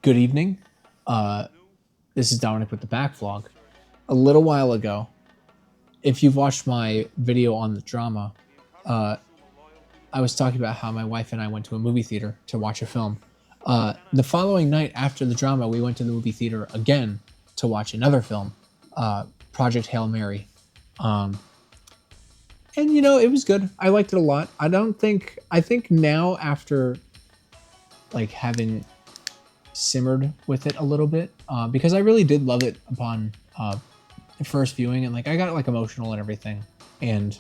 Good evening. Uh, this is Dominic with the Backvlog. A little while ago, if you've watched my video on the drama, uh, I was talking about how my wife and I went to a movie theater to watch a film. The following night after the drama, we went to the movie theater again to watch another film, Project Hail Mary. Um, and it was good. I liked it a lot. I think now after like having simmered with it a little bit, because I really did love it upon first viewing, and like I got like emotional and everything, and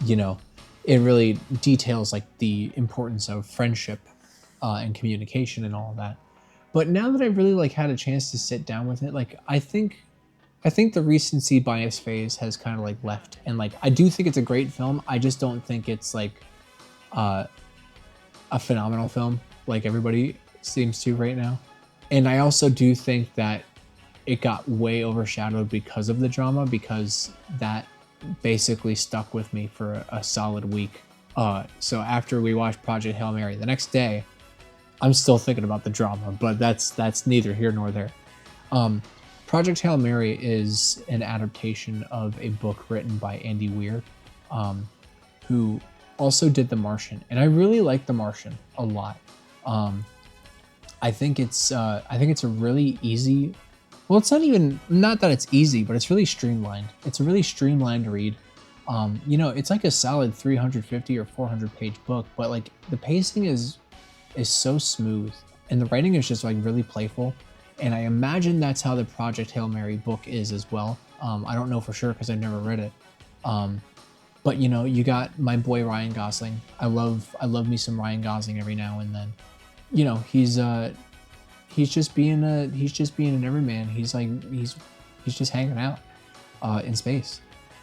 you know it really details like the importance of friendship and communication and all of that. But now that I've really like had a chance to sit down with it, like I think the recency bias phase has kind of like left, and like I do think it's a great film. I just don't think it's like uh, a phenomenal film like everybody seems to right now. And I also do think that it got way overshadowed because of the drama, because that basically stuck with me for a solid week. So after we watched Project Hail Mary, the next day, I'm still thinking about the drama, but that's neither here nor there. Um, Project Hail Mary is an adaptation of a book written by Andy Weir, um, who also did The Martian, and I really like The Martian a lot. Um, I think it's a really easy. Well, it's not that it's easy, but it's really streamlined. It's a really streamlined read. It's like a solid 350 or 400 page book, but like the pacing is so smooth, and the writing is just like really playful. And I imagine that's how the Project Hail Mary book is as well. I don't know for sure because I've never read it. Um, but you got my boy Ryan Gosling. I love me some Ryan Gosling every now and then. He's just being an everyman. He's just hanging out in space.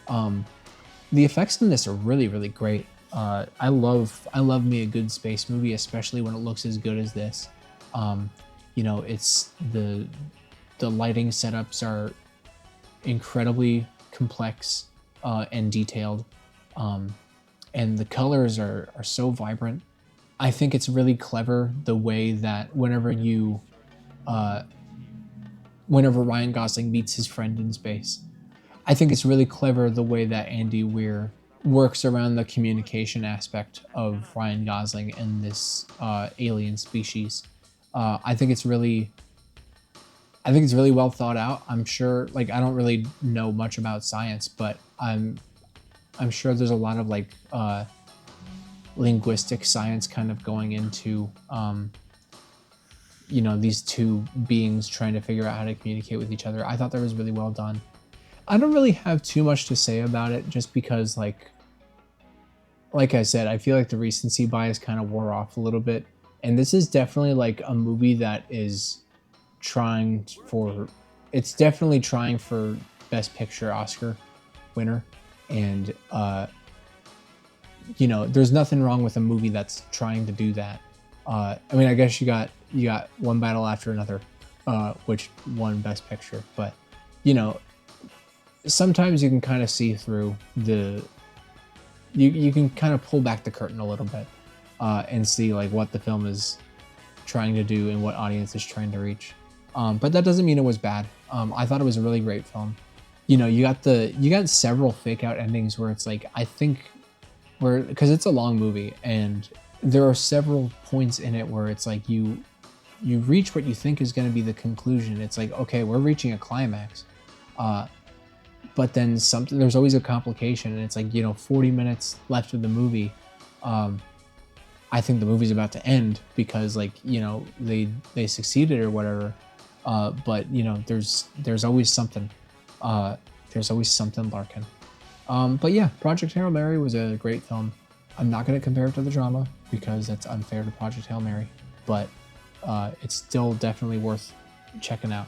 Um, the effects in this are really really great. I love me a good space movie, especially when it looks as good as this. It's the lighting setups are incredibly complex and detailed, and the colors are so vibrant. I think it's really clever the way that uh, whenever Ryan Gosling meets his friend in space, I think it's really clever the way that Andy Weir works around the communication aspect of Ryan Gosling and this alien species. I think it's really, I think it's really well thought out. I'm sure, like, I don't really know much about science, but I'm sure there's a lot of like linguistic science kind of going into these two beings trying to figure out how to communicate with each other. I thought that was really well done. I don't really have too much to say about it, just because like I said, I feel like the recency bias kind of wore off a little bit, and this is definitely like a movie that is trying for it's definitely trying for Best Picture Oscar winner. And there's nothing wrong with a movie that's trying to do that. I mean, I guess you got One Battle After Another, which won Best Picture, but you know, sometimes you can kind of see through you can kind of pull back the curtain a little bit, and see like what the film is trying to do and what audience is trying to reach. But that doesn't mean it was bad. I thought it was a really great film. You got several fake out endings where it's like, I think, where, because it's a long movie, and there are several points in it where it's like you reach what you think is going to be the conclusion. It's like, okay, we're reaching a climax, but then there's always a complication, and it's like, 40 minutes left of the movie. I think the movie's about to end because like, they succeeded or whatever. But there's always something. There's always something lurking. But yeah, Project Hail Mary was a great film. I'm not going to compare it to the drama because that's unfair to Project Hail Mary, but it's still definitely worth checking out.